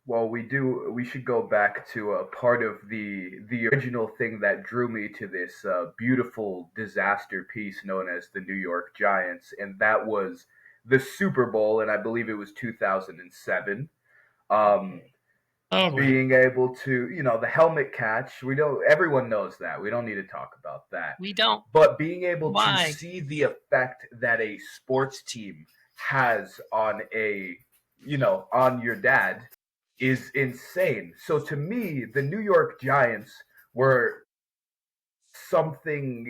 Well, we should go back to a part of the original thing that drew me to this beautiful disaster piece known as the New York Giants, and that was the Super Bowl, and I believe it was 2007. Um, All right. Being able to, the helmet catch, we don't, everyone knows that. We don't need to talk about that. We don't. But being able to Why? see the effect that a sports team has on on your dad is insane. So to me, the New York Giants were something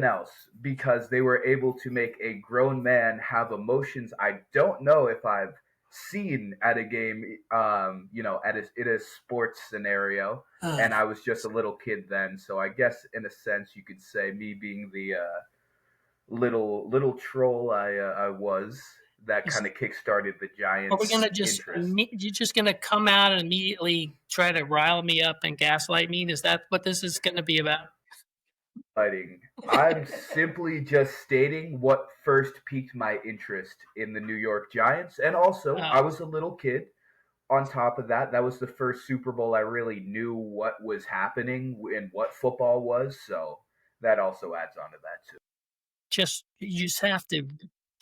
else because they were able to make a grown man have emotions I don't know if I've seen at a game, in a sports scenario. And I was just a little kid then, so I guess in a sense you could say me being the little troll I was, that kind of kick-started the Are we Giants' gonna just interest. you're just gonna come out and immediately try to rile me up and gaslight me? Is that what this is gonna be about? Fighting. I'm simply just stating what first piqued my interest in the New York Giants. And also, I Uh, was a little kid. On top of that, that was the first Super Bowl I really knew what was happening and what football was. So that also adds on to that, too. just you just have to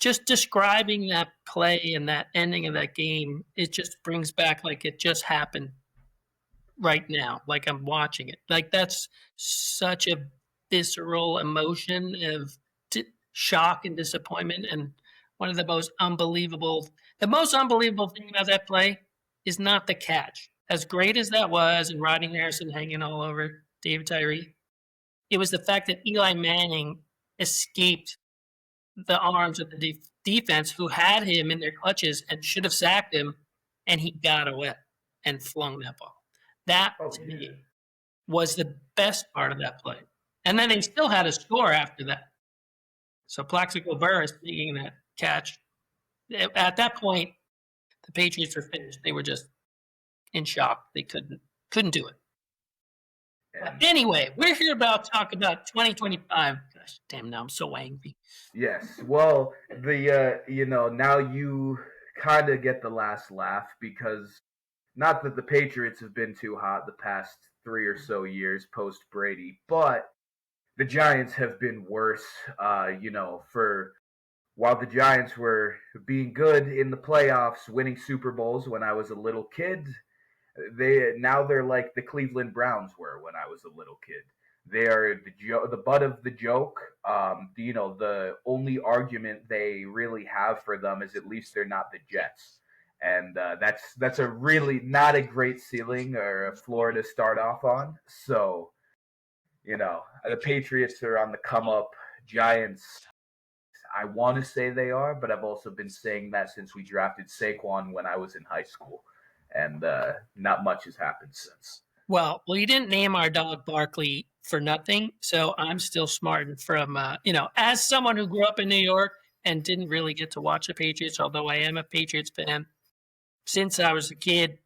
just describing that play and that ending of that game. It just brings back like it just happened right now. Like I'm watching it. Like that's such a visceral emotion of shock and disappointment. And one of the most unbelievable thing about that play is not the catch. As great as that was, and Rodney Harrison hanging all over David Tyree, it was the fact that Eli Manning escaped the arms of the defense who had him in their clutches and should have sacked him, and he got away and flung that ball. That, Oh, to yeah. me, was the best part of that play. And then they still had a score after that. So Plaxico Burress making that catch. At that point, the Patriots were finished. They were just in shock. They couldn't do it. But And anyway, we're here about talk about 2025. Gosh, damn! Now I'm so angry. yes, well, now you kind of get the last laugh because not that the Patriots have been too hot the past 3 or so years post Brady, but the Giants have been worse. For while the Giants were being good in the playoffs, winning Super Bowls when I was a little kid, they're like the Cleveland Browns were when I was a little kid. They are the butt of the joke. The only argument they really have for them is at least they're not the Jets, and that's a really not a great ceiling or a floor to start off on. So the Patriots are on the come up. Giants, I want to say they are, but I've also been saying that since we drafted Saquon when I was in high school, and not much has happened since. Well, you didn't name our dog Barkley for nothing, so I'm still smarting from as someone who grew up in New York and didn't really get to watch the Patriots, although I am a Patriots fan. Since I was a kid,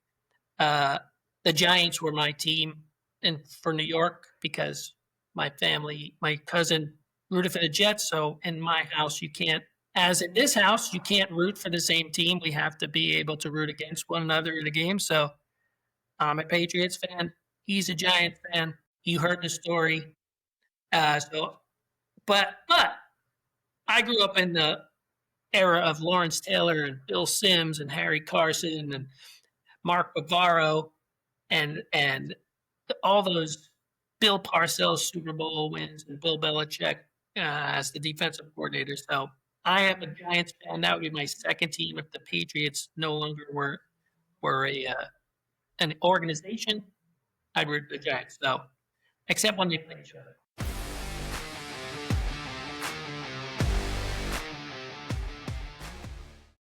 uh, the Giants were my team, and for New York because my cousin rooted for the Jets. So in my house, you can't, as in this house, you can't root for the same team. We have to be able to root against one another in the game. So I'm a Patriots fan. He's a Giants fan. You heard the story. But I grew up in the era of Lawrence Taylor and Bill Sims and Harry Carson and Mark Bavaro and all those Bill Parcells Super Bowl wins and Bill Belichick as the defensive coordinator. So I am a Giants fan. That would be my second team if the Patriots no longer were an organization. I'd root for the Giants. So except when they play each other.